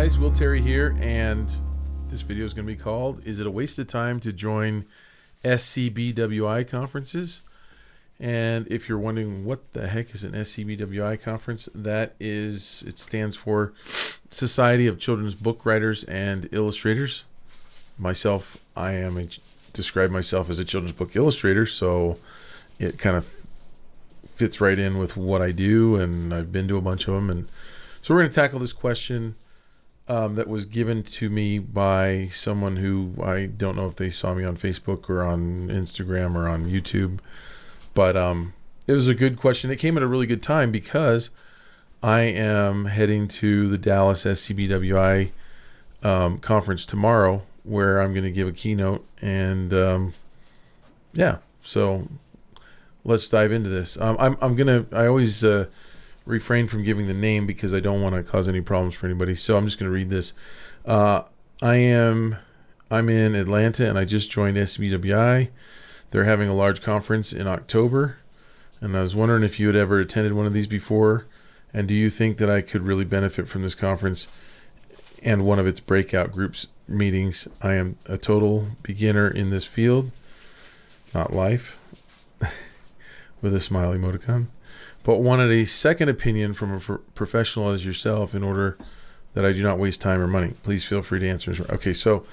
guys, Will Terry here, and this video is going to be called, Is It a Waste of Time to Join SCBWI Conferences? And if you're wondering what the heck is an SCBWI conference, it stands for Society of Children's Book Writers and Illustrators. Myself, describe myself as a children's book illustrator, so it kind of fits right in with what I do, and I've been to a bunch of them. And so we're going to tackle this question that was given to me by someone who, I don't know if they saw me on Facebook or on Instagram or on YouTube, but it was a good question. It came at a really good time because I am heading to the Dallas SCBWI conference tomorrow, where I'm going to give a keynote, and so let's dive into this. I always refrain from giving the name because I don't want to cause any problems for anybody. So I'm just going to read this. I'm in Atlanta, and I just joined SCBWI. They're having a large conference in October, and I was wondering if you had ever attended one of these before, and do you think that I could really benefit from this conference and one of its breakout groups meetings? I am a total beginner in this field, not life, with a smile emoticon, but wanted a second opinion from a professional as yourself in order that I do not waste time or money. Please feel free to answer. Okay, so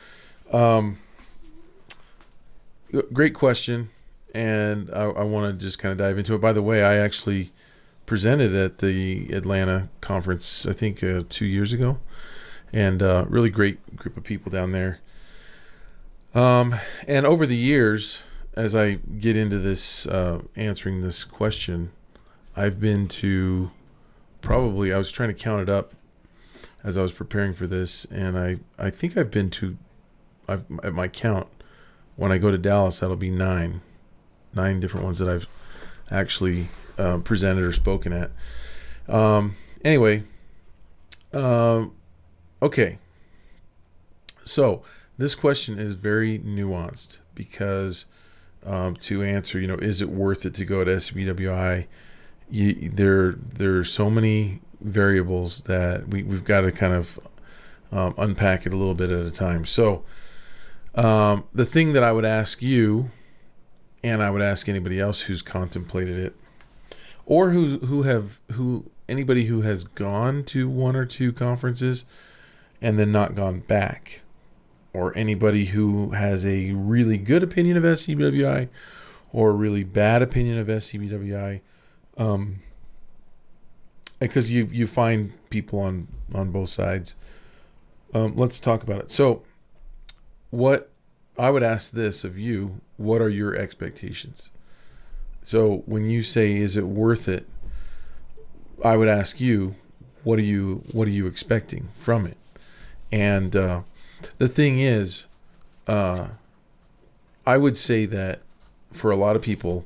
great question, and I want to just kind of dive into it. By the way, I actually presented at the Atlanta conference, I think 2 years ago, and really great group of people down there. And over the years, as I get into this, answering this question, I've been to probably, I was trying to count it up as I was preparing for this, and I think I've been to, at my count, when I go to Dallas, that'll be nine different ones that I've actually presented or spoken at. Okay. So this question is very nuanced because to answer, is it worth it to go to SCBWI? There are so many variables that we've got to kind of unpack it a little bit at a time. So the thing that I would ask you, and I would ask anybody else who's contemplated it, or anybody who has gone to one or two conferences and then not gone back, or anybody who has a really good opinion of SCBWI or a really bad opinion of SCBWI, because you find people on both sides. Let's talk about it. So what I would ask this of you, what are your expectations? So when you say, is it worth it? I would ask you, what are you expecting from it? And the thing is, I would say that for a lot of people,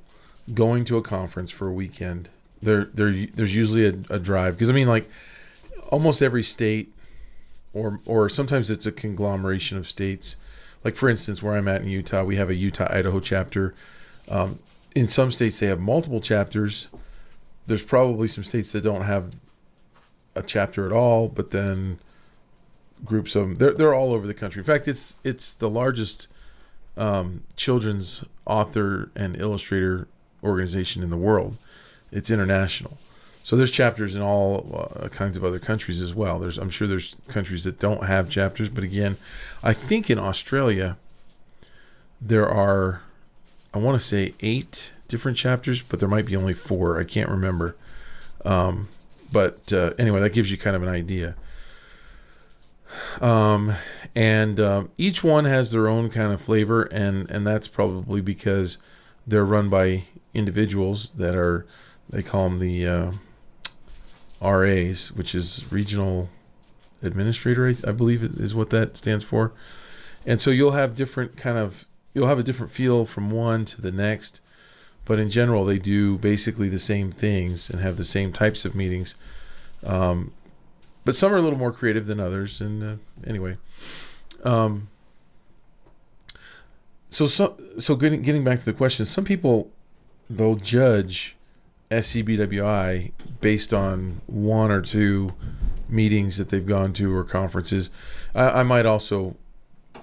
going to a conference for a weekend, there's usually a drive. Because like almost every state, or sometimes it's a conglomeration of states. Like for instance, where I'm at in Utah, we have a Utah-Idaho chapter. In some states, they have multiple chapters. There's probably some states that don't have a chapter at all, but then groups of them. They're all over the country. In fact, it's the largest children's author and illustrator organization in the world. It's international. So there's chapters in all kinds of other countries as well. I'm sure there's countries that don't have chapters, but again, I think in Australia there are, I want to say 8 different chapters, but there might be only 4. I can't remember. But anyway, that gives you kind of an idea. And each one has their own kind of flavor, and that's probably because they're run by individuals that are, they call them the RAs, which is Regional Administrator, I believe is what that stands for. And so you'll have a different feel from one to the next, but in general, they do basically the same things and have the same types of meetings. But some are a little more creative than others. And anyway, so getting back to the question, some people, they'll judge SCBWI based on one or two meetings that they've gone to or conferences. I might also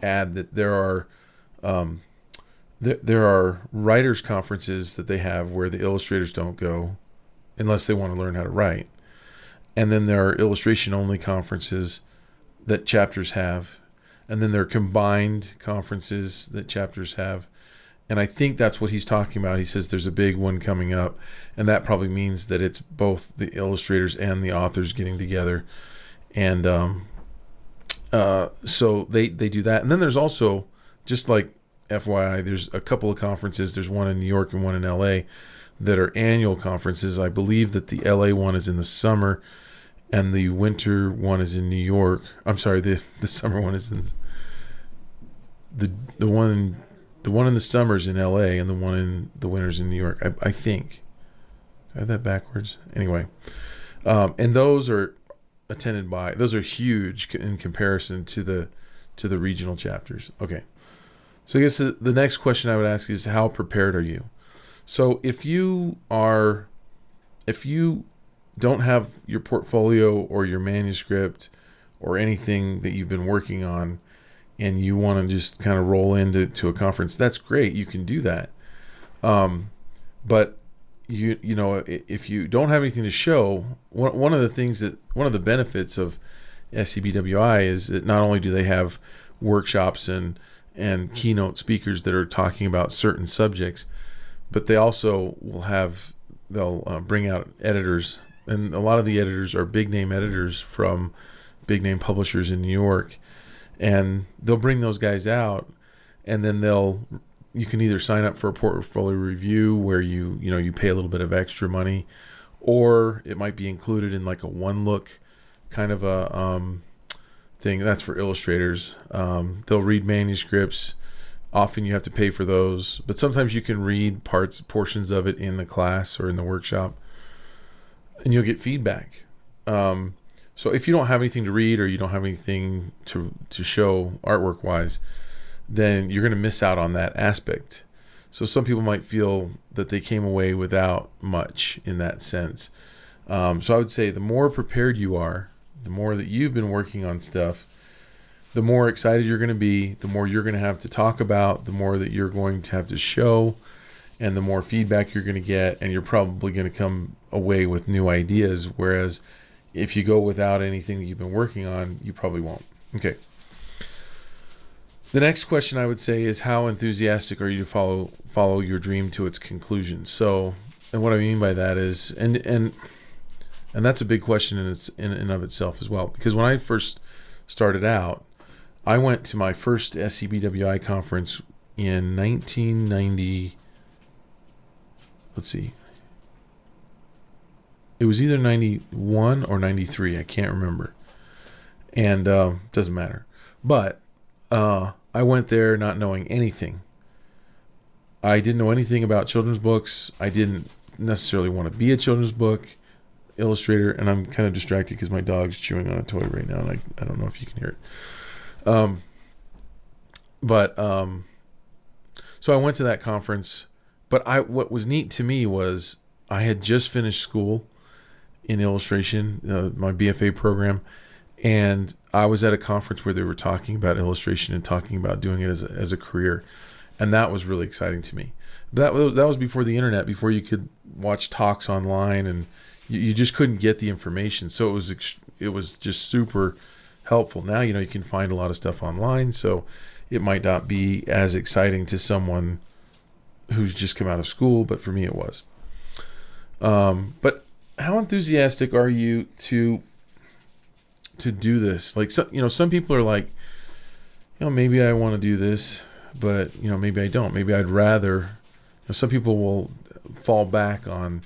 add that there are writers' conferences that they have where the illustrators don't go unless they want to learn how to write. And then there are illustration-only conferences that chapters have. And then there are combined conferences that chapters have. And I think that's what he's talking about. He says there's a big one coming up. And that probably means that it's both the illustrators and the authors getting together. And so they do that. And then there's also, just like FYI, there's a couple of conferences. There's one in New York and one in LA that are annual conferences. I believe that the LA one is in the summer and the winter one is in New York. I'm sorry, the summer one is in the one in the summer is in LA and the one in the winter is in New York. I think. I have that backwards. Anyway, and those are those are huge in comparison to the regional chapters. Okay. So I guess the next question I would ask is, how prepared are you? So if you don't have your portfolio or your manuscript or anything that you've been working on and you want to just kind of roll into a conference, that's great. You can do that. But you know, if you don't have anything to show, one of the benefits of SCBWI is that not only do they have workshops and keynote speakers that are talking about certain subjects, but they also they'll bring out editors, and a lot of the editors are big name editors from big name publishers in New York, and they'll bring those guys out, and then you can either sign up for a portfolio review where you pay a little bit of extra money, or it might be included in like a one look kind of a thing. That's for illustrators. They'll read manuscripts. Often you have to pay for those, but sometimes you can read portions of it in the class or in the workshop, and you'll get feedback. So if you don't have anything to read or you don't have anything to show artwork wise, then you're going to miss out on that aspect. So some people might feel that they came away without much in that sense. So I would say the more prepared you are, the more that you've been working on stuff, the more excited you're going to be, the more you're going to have to talk about, the more that you're going to have to show, and the more feedback you're going to get, and you're probably going to come away with new ideas. Whereas if you go without anything that you've been working on, you probably won't. Okay. The next question I would say is, how enthusiastic are you to follow your dream to its conclusion? So, and what I mean by that is, and that's a big question in and of itself as well, because when I first started out, I went to my first SCBWI conference in 1990. Let's see. It was either 91 or 93. I can't remember. And doesn't matter. But I went there not knowing anything. I didn't know anything about children's books. I didn't necessarily want to be a children's book illustrator. And I'm kind of distracted because my dog's chewing on a toy right now. And I don't know if you can hear it. So I went to that conference, but what was neat to me was I had just finished school in illustration, my BFA program, and I was at a conference where they were talking about illustration and talking about doing it as a career, and that was really exciting to me. That was before the internet, before you could watch talks online, and you just couldn't get the information. So it was just super helpful. Now you can find a lot of stuff online, so it might not be as exciting to someone who's just come out of school, but for me it was. But how enthusiastic are you to do this? Like, some people are like, maybe I want to do this, but maybe I don't. Maybe I'd rather. Some people will fall back on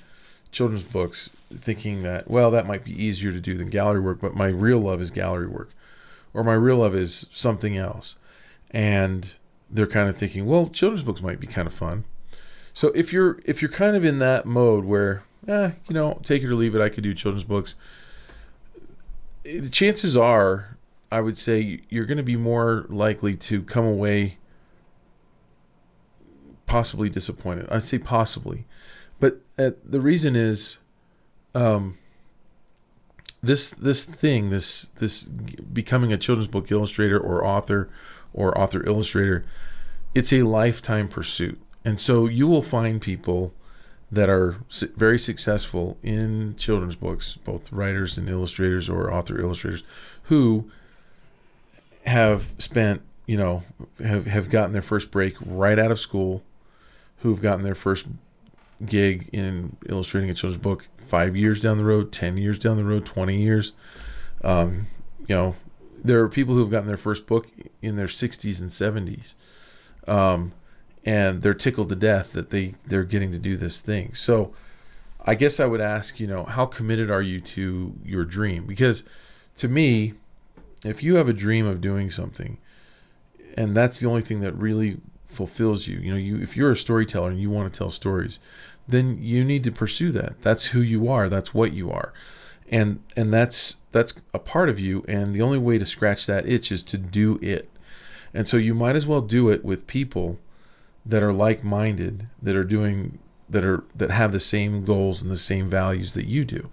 children's books thinking that, well, that might be easier to do than gallery work, but my real love is gallery work, or my real love is something else. And they're kind of thinking, well, children's books might be kind of fun. So if you're kind of in that mode where, take it or leave it, I could do children's books, the chances are, I would say, you're going to be more likely to come away possibly disappointed. I'd say possibly. But the reason is, this becoming a children's book illustrator or author illustrator, it's a lifetime pursuit. And so you will find people that are very successful in children's books, both writers and illustrators or author illustrators, who have spent, have gotten their first break right out of school, who've gotten their first gig in illustrating a children's book 5 years down the road, 10 years down the road, 20 years. There are people who've gotten their first book in their 60s and 70s. And they're tickled to death that they're getting to do this thing. So I guess I would ask, how committed are you to your dream? Because to me, if you have a dream of doing something, and that's the only thing that really fulfills you, if you're a storyteller and you want to tell stories, then you need to pursue that. That's who you are. That's what you are. And that's a part of you. And the only way to scratch that itch is to do it. And so you might as well do it with people that are like-minded, that have the same goals and the same values that you do.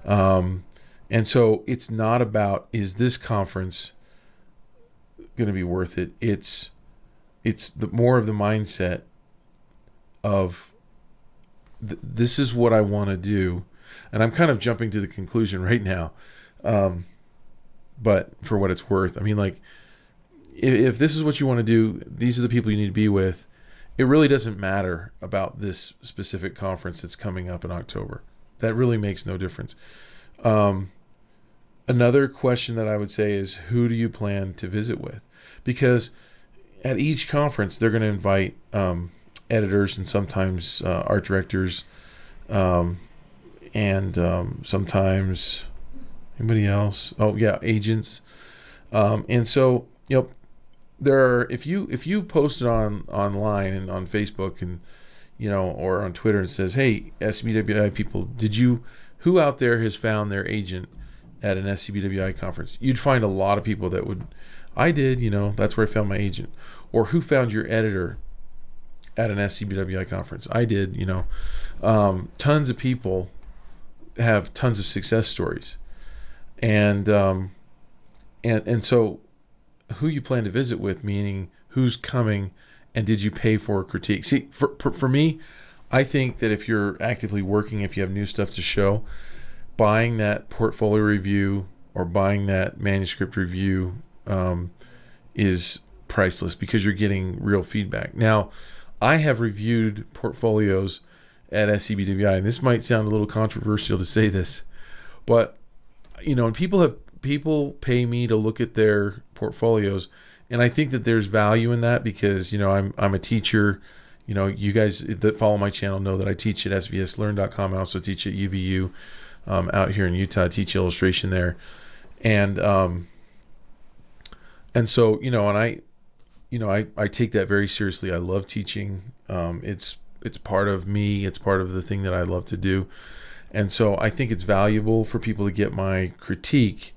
And so it's not about, is this conference going to be worth it? It's the more of the mindset of this is what I want to do. And I'm kind of jumping to the conclusion right now. But for what it's worth, I mean, like, if this is what you want to do, these are the people you need to be with. It really doesn't matter about this specific conference that's coming up in October. That really makes no difference. Another question that I would say is, who do you plan to visit with? Because at each conference, they're going to invite editors and sometimes art directors, and sometimes anybody else. Oh yeah, agents. And so there are, if you post it online and on Facebook and or on Twitter and says, hey, SCBWI people, who out there has found their agent at an SCBWI conference? You'd find a lot of people that would, I did, that's where I found my agent. Or who found your editor at an SCBWI conference? I did, tons of people have tons of success stories. And so who you plan to visit with, meaning who's coming and did you pay for a critique? See, for me, I think that if you're actively working, if you have new stuff to show, buying that portfolio review or buying that manuscript review is priceless because you're getting real feedback. Now, I have reviewed portfolios at SCBWI, and this might sound a little controversial to say this, but and people pay me to look at their portfolios, and I think that there's value in that because I'm a teacher. You guys that follow my channel know that I teach at svslearn.com. I also teach at UVU out here in Utah. I teach illustration there, and so I take that very seriously. I love teaching. It's part of me. It's part of the thing that I love to do, and so I think it's valuable for people to get my critique.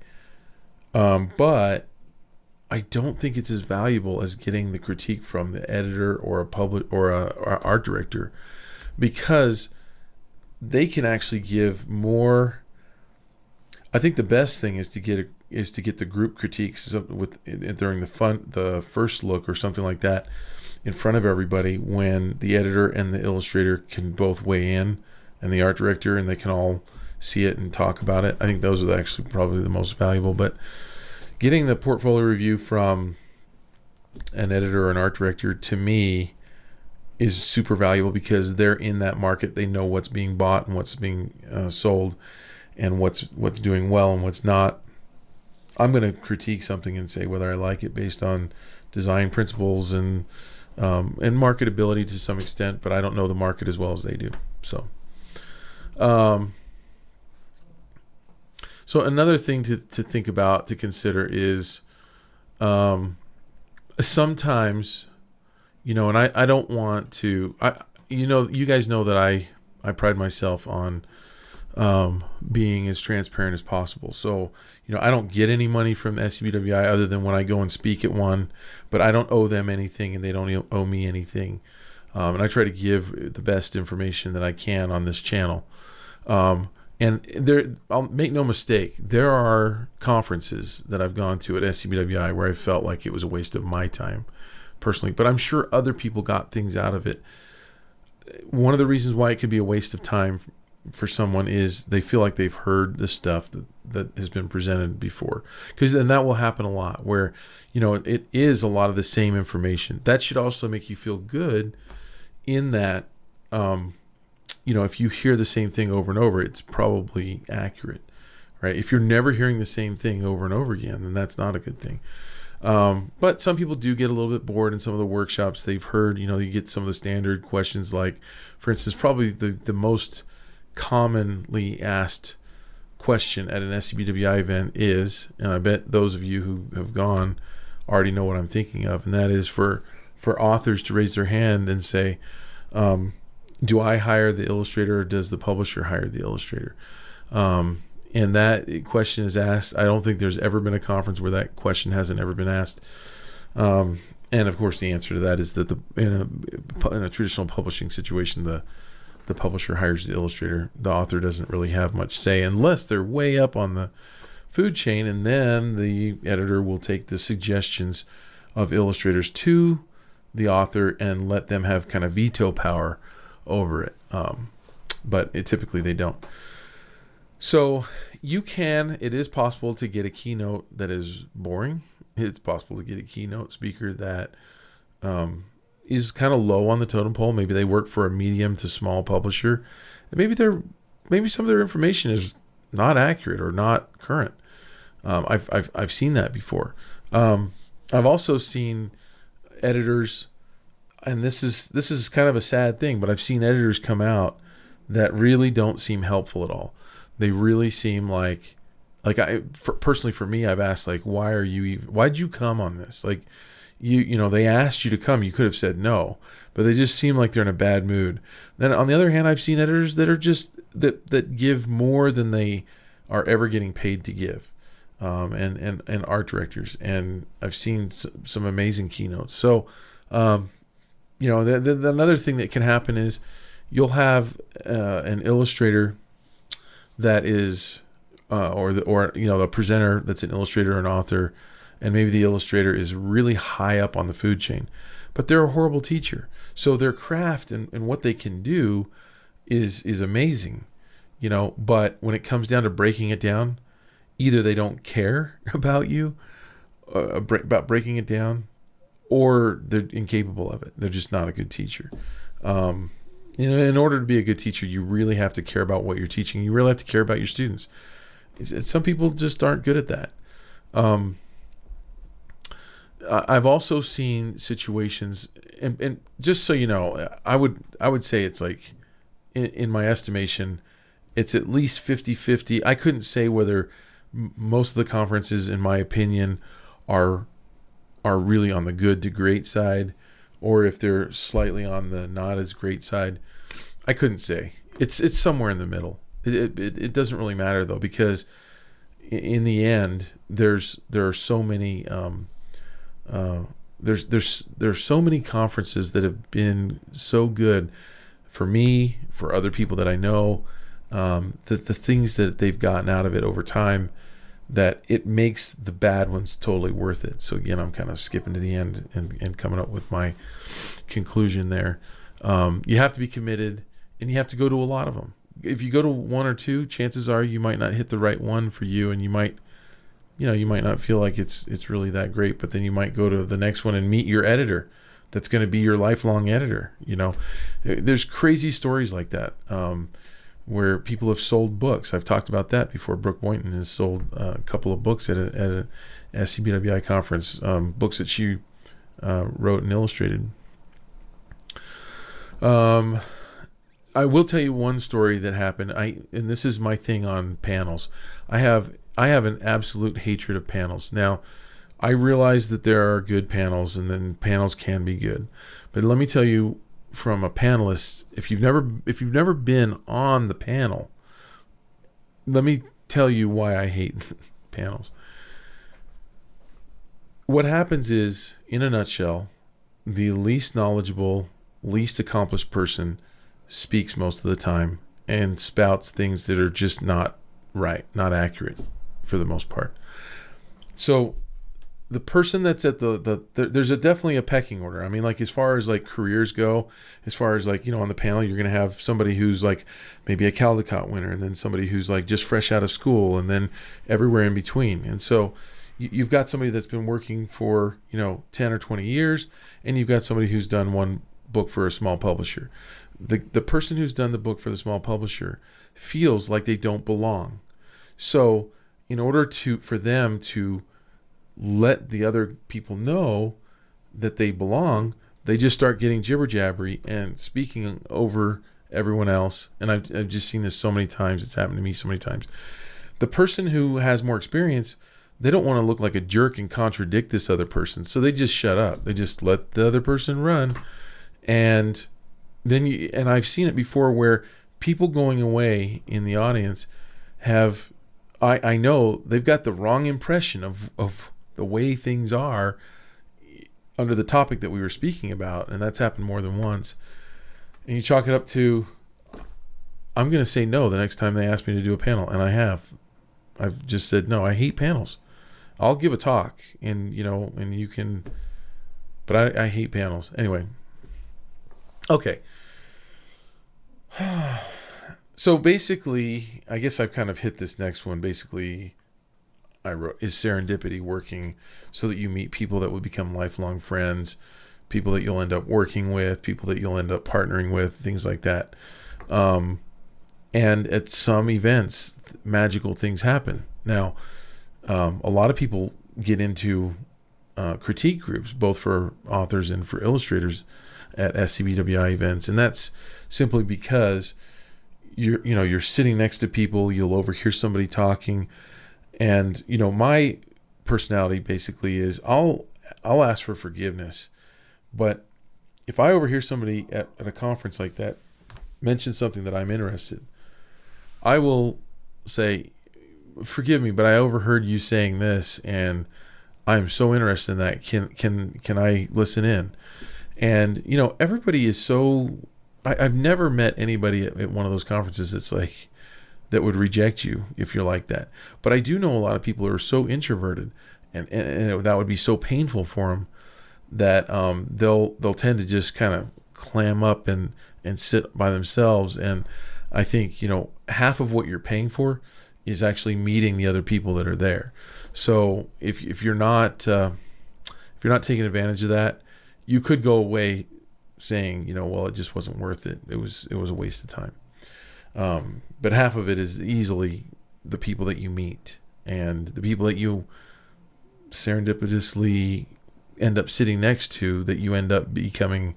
But I don't think it's as valuable as getting the critique from the editor or a art director, because they can actually give more. I think the best thing is to get the group critiques during the first look or something like that in front of everybody, when the editor and the illustrator can both weigh in, and the art director, and they can all see it and talk about it. I think those are actually probably the most valuable. But getting the portfolio review from an editor or an art director, to me, is super valuable because they're in that market. They know what's being bought and what's being sold, and what's doing well and what's not. I'm going to critique something and say whether I like it based on design principles and marketability to some extent, but I don't know the market as well as they do. So another thing to think about, to consider is sometimes, and I don't want to, you guys know that I pride myself on being as transparent as possible. So, I don't get any money from SCBWI other than when I go and speak at one, but I don't owe them anything and they don't owe me anything. And I try to give the best information that I can on this channel. And there, I'll make no mistake, there are conferences that I've gone to at SCBWI where I felt like it was a waste of my time personally, but I'm sure other people got things out of it. One of the reasons why it could be a waste of time for someone is they feel like they've heard the stuff that has been presented before. Because then that will happen a lot where, it is a lot of the same information. That should also make you feel good in that, if you hear the same thing over and over, it's probably accurate, right? If you're never hearing the same thing over and over again, then that's not a good thing. But some people do get a little bit bored in some of the workshops. They've heard, you get some of the standard questions, like, for instance, probably the most commonly asked question at an SCBWI event is, and I bet those of you who have gone already know what I'm thinking of, and that is for authors to raise their hand and say, do I hire the illustrator, or does the publisher hire the illustrator? And that question is asked. I don't think there's ever been a conference where that question hasn't ever been asked. And of course, the answer to that is that in a traditional publishing situation, the publisher hires the illustrator. The author doesn't really have much say unless they're way up on the food chain, and then the editor will take the suggestions of illustrators to the author and let them have kind of veto power over it. But typically they don't. So it is possible to get a keynote that is boring. It's possible to get a keynote speaker that is kind of low on the totem pole. Maybe they work for a medium to small publisher. And maybe some of their information is not accurate or not current. I've seen that before. I've also seen editors, and this is kind of a sad thing, but I've seen editors come out that really don't seem helpful at all. They really seem like personally for me, I've asked, like, why'd you come on this? Like, they asked you to come. You could have said no, but they just seem like they're in a bad mood. Then on the other hand, I've seen editors that are just that give more than they are ever getting paid to give, and art directors, and I've seen some amazing keynotes. So, another thing that can happen is you'll have an illustrator that is, the presenter that's an illustrator or an author, and maybe the illustrator is really high up on the food chain, but they're a horrible teacher. So their craft and what they can do is amazing, but when it comes down to breaking it down, either they don't care about you, about breaking it down, or they're incapable of it. They're just not a good teacher. In order to be a good teacher, you really have to care about what you're teaching. You really have to care about your students. Some people just aren't good at that. I've also seen situations, and just so you know, I would say it's like, in my estimation, it's at least 50-50. I couldn't say whether most of the conferences, in my opinion, are really on the good to great side, or if they're slightly on the not as great side. I couldn't say. It's somewhere in the middle. It doesn't really matter though, because in the end, there are so many there's so many conferences that have been so good for me, for other people that I know, that the things that they've gotten out of it over time, that it makes the bad ones totally worth it. So again, I'm kind of skipping to the end and coming up with my conclusion there. You have to be committed, and you have to go to a lot of them. If you go to one or two, chances are you might not hit the right one for you, and you might not feel like it's really that great, but then you might go to the next one and meet your editor that's going to be your lifelong editor. There's crazy stories like that, where people have sold books. I've talked about that before. Brooke Boynton has sold a couple of books at a SCBWI conference, books that she wrote and illustrated. I will tell you one story that happened. And this is my thing on panels. I have an absolute hatred of panels. Now, I realize that there are good panels, and then panels can be good. But let me tell you, from a panelist, if you've never been on the panel, let me tell you why I hate panels. What happens is, in a nutshell, the least knowledgeable, least accomplished person speaks most of the time, and spouts things that are just not right, not accurate for the most part. So the person that's at there's definitely a pecking order. I mean, like as far as like careers go, as far as like, on the panel, you're going to have somebody who's like maybe a Caldecott winner, and then somebody who's like just fresh out of school, and then everywhere in between. And so you've got somebody that's been working for, 10 or 20 years, and you've got somebody who's done one book for a small publisher. The person who's done the book for the small publisher feels like they don't belong. So in order for them to let the other people know that they belong, they just start getting jibber jabbery and speaking over everyone else. And I've just seen this so many times. It's happened to me so many times. The person who has more experience, they don't want to look like a jerk and contradict this other person. So they just shut up. They just let the other person run. And then and I've seen it before where people going away in the audience have, I know they've got the wrong impression of the way things are under the topic that we were speaking about. And that's happened more than once. And you chalk it up to, I'm going to say no the next time they ask me to do a panel. And I've just said, no, I hate panels. I'll give a talk and you can, but I hate panels. Anyway. Okay. So basically, I guess I've kind of hit this next one. Basically, I wrote, is serendipity working so that you meet people that will become lifelong friends, people that you'll end up working with, people that you'll end up partnering with, things like that. And at some events, magical things happen. Now, a lot of people get into critique groups, both for authors and for illustrators at SCBWI events. And that's simply because you're sitting next to people, you'll overhear somebody talking. And, my personality basically is I'll ask for forgiveness. But if I overhear somebody at a conference like that mention something that I'm interested in, I will say, forgive me, but I overheard you saying this and I'm so interested in that. Can I listen in? And, everybody is so, I've never met anybody at one of those conferences that's like, that would reject you if you're like that. But I do know a lot of people who are so introverted and that would be so painful for them that they'll tend to just kind of clam up and sit by themselves. And I think, half of what you're paying for is actually meeting the other people that are there. So if you're not taking advantage of that, you could go away saying, well, it just wasn't worth it. It was a waste of time. But half of it is easily the people that you meet and the people that you serendipitously end up sitting next to, that you end up becoming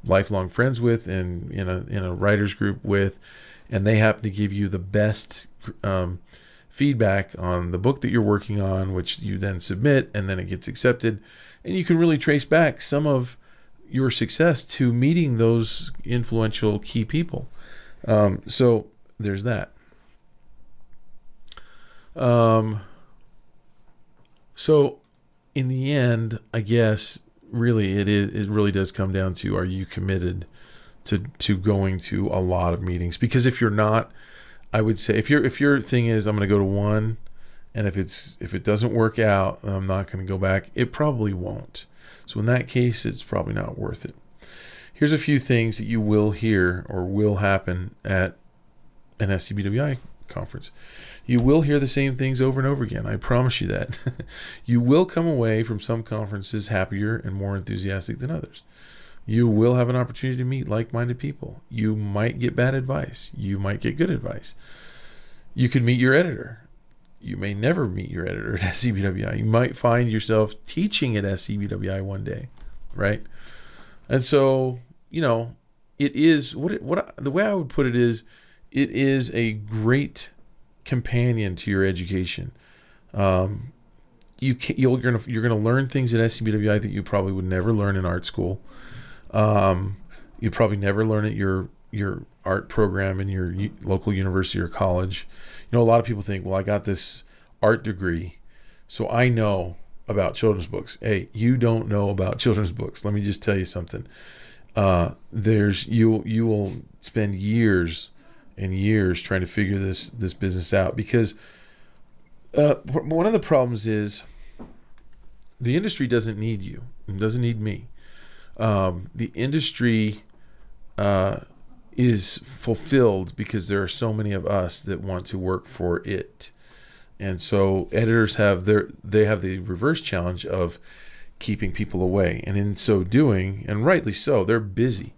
lifelong friends with and in a writer's group with, and they happen to give you the best feedback on the book that you're working on, which you then submit, and then it gets accepted. And you can really trace back some of your success to meeting those influential key people. So there's that. So in the end, I guess really it really does come down to, are you committed to going to a lot of meetings? Because if you're not, I would say if your thing is, I'm going to go to one, and if it doesn't work out, I'm not going to go back, it probably won't. So in that case, it's probably not worth it. Here's a few things that you will hear or will happen at an SCBWI conference. You will hear the same things over and over again. I promise you that. You will come away from some conferences happier and more enthusiastic than others. You will have an opportunity to meet like-minded people. You might get bad advice. You might get good advice. You could meet your editor. You may never meet your editor at SCBWI. You might find yourself teaching at SCBWI one day, right? And so, it is the way I would put it is a great companion to your education. You're gonna learn things at SCBWI that you probably would never learn in art school. You probably never learn at your art program in your local university or college. A lot of people think, well, I got this art degree, so I know about children's books. Hey, you don't know about children's books. Let me just tell you something. You will spend years and years trying to figure this business out, because one of the problems is the industry doesn't need you. It doesn't need me. The industry is fulfilled because there are so many of us that want to work for it. And so editors have the reverse challenge of keeping people away. And in so doing, and rightly so, they're busy.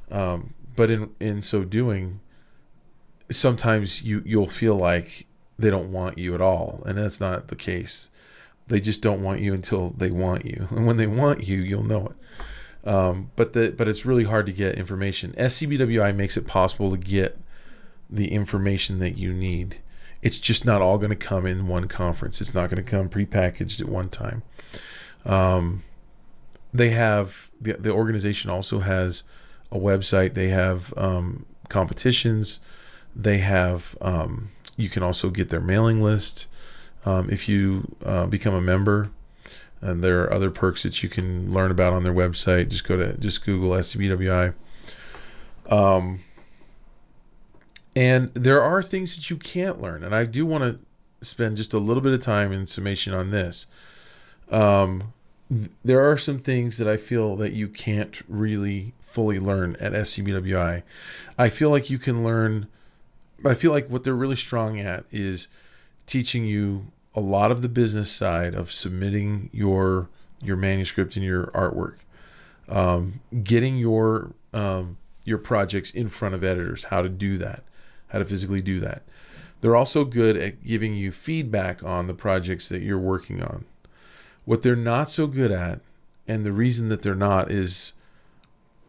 But in so doing, sometimes you'll feel like they don't want you at all. And that's not the case. They just don't want you until they want you. And when they want you, you'll know it. But it's really hard to get information. SCBWI makes it possible to get the information that you need. It's just not all going to come in one conference. It's not going to come prepackaged at one time. They have the organization also has a website. They have competitions. They have you can also get their mailing list if you become a member. And there are other perks that you can learn about on their website. Just Google SCBWI. And there are things that you can't learn. And I do want to spend just a little bit of time in summation on this. There are some things that I feel that you can't really fully learn at SCBWI. I feel like you can learn. I feel like what they're really strong at is teaching you a lot of the business side of submitting your manuscript and your artwork, getting your projects in front of editors, how to do that, how to physically do that. They're also good at giving you feedback on the projects that you're working on. What they're not so good at, and the reason that they're not, is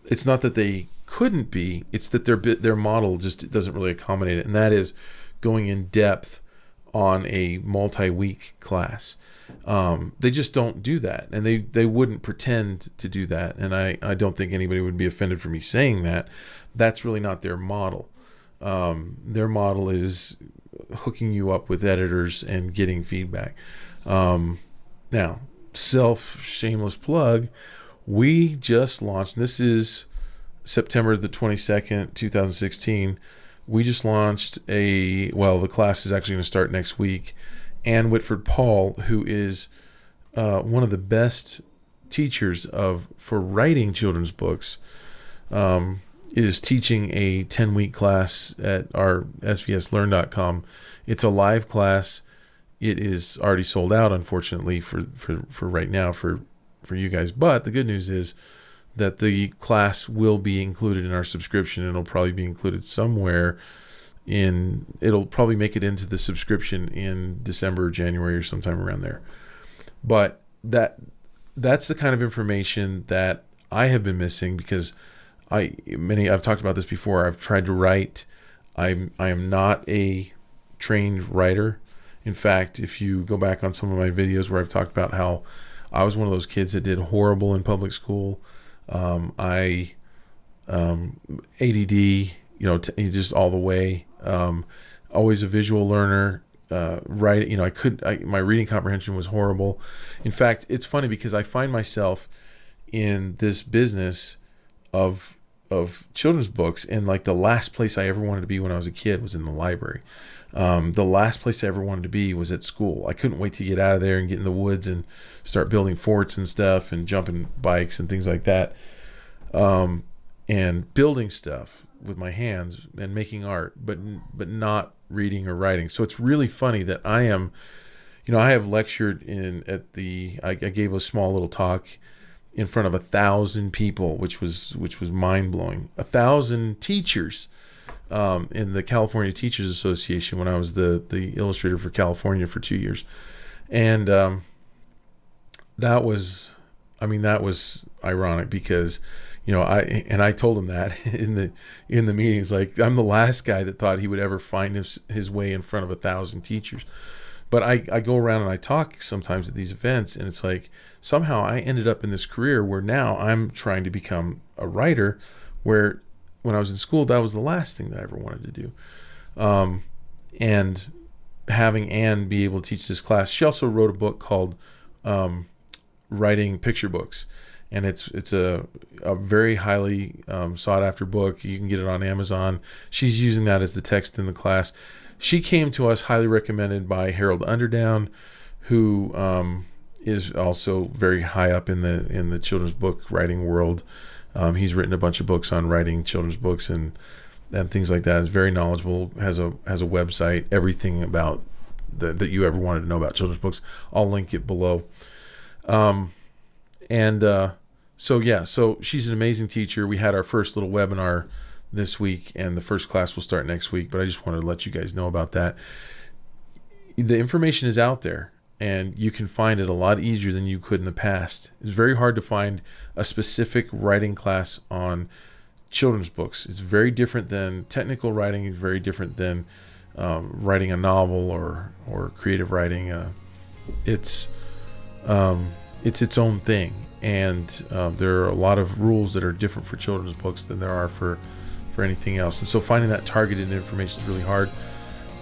it's not that they couldn't be, it's that their model just doesn't really accommodate it, and that is going in depth on a multi-week class. They just don't do that, and they wouldn't pretend to do that, and I don't think anybody would be offended for me saying that. That's really not their model. Their model is hooking you up with editors and getting feedback. Now, shameless plug, we just launched, and this is September the 22nd, 2016. We just launched the class is actually going to start next week. Ann Whitford Paul, who is one of the best teachers for writing children's books, is teaching a 10-week class at our svslearn.com. It's a live class. It is already sold out, unfortunately, for right now for you guys. But the good news is that the class will be included in our subscription, and it'll probably be included somewhere it'll probably make it into the subscription in December or January or sometime around there. But that's the kind of information that I have been missing, because I've talked about this before. I've tried to write. I am not a trained writer. In fact, if you go back on some of my videos where I've talked about how I was one of those kids that did horrible in public school, ADD, just all the way. Always a visual learner. My reading comprehension was horrible. In fact, it's funny because I find myself in this business of children's books, and like the last place I ever wanted to be when I was a kid was in the library. The last place I ever wanted to be was at school. I couldn't wait to get out of there and get in the woods and start building forts and stuff and jumping bikes and things like that, and building stuff with my hands and making art, but not reading or writing. So it's really funny that I have lectured I gave a small little talk in front of 1,000 people, which was mind blowing. 1,000 teachers in the California Teachers Association when I was the illustrator for California for 2 years, and that was ironic because I told him that in the meetings, like, I'm the last guy that thought he would ever find his way in front of 1,000 teachers. But I go around and I talk sometimes at these events, and it's like somehow I ended up in this career where now I'm trying to become a writer, where when I was in school, that was the last thing that I ever wanted to do. And having Anne be able to teach this class, she also wrote a book called Writing Picture Books. and it's a very highly sought after book. You can get it on Amazon. She's using that as the text in the class. She came to us highly recommended by Harold Underdown, who is also very high up in the children's book writing world. He's written a bunch of books on writing children's books and things like that. Is very knowledgeable. Has a website. Everything about that you ever wanted to know about children's books. I'll link it below. So she's an amazing teacher. We had our first little webinar this week, and the first class will start next week. But I just wanted to let you guys know about that. The information is out there, and you can find it a lot easier than you could in the past. It's very hard to find a specific writing class on children's books. It's very different than technical writing. It's very different than writing a novel or creative writing. It's its own thing, and there are a lot of rules that are different for children's books than there are for anything else. And so finding that targeted information is really hard,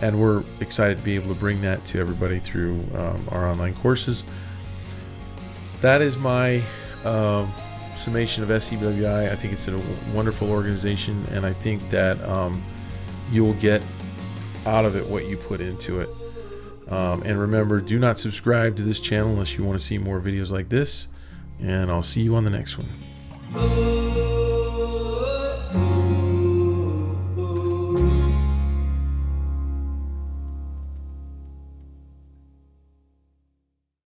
and we're excited to be able to bring that to everybody through our online courses. That is my summation of SCBWI. I think it's a wonderful organization, and I think that you will get out of it what you put into it. And remember, do not subscribe to this channel unless you want to see more videos like this, and I'll see you on the next one.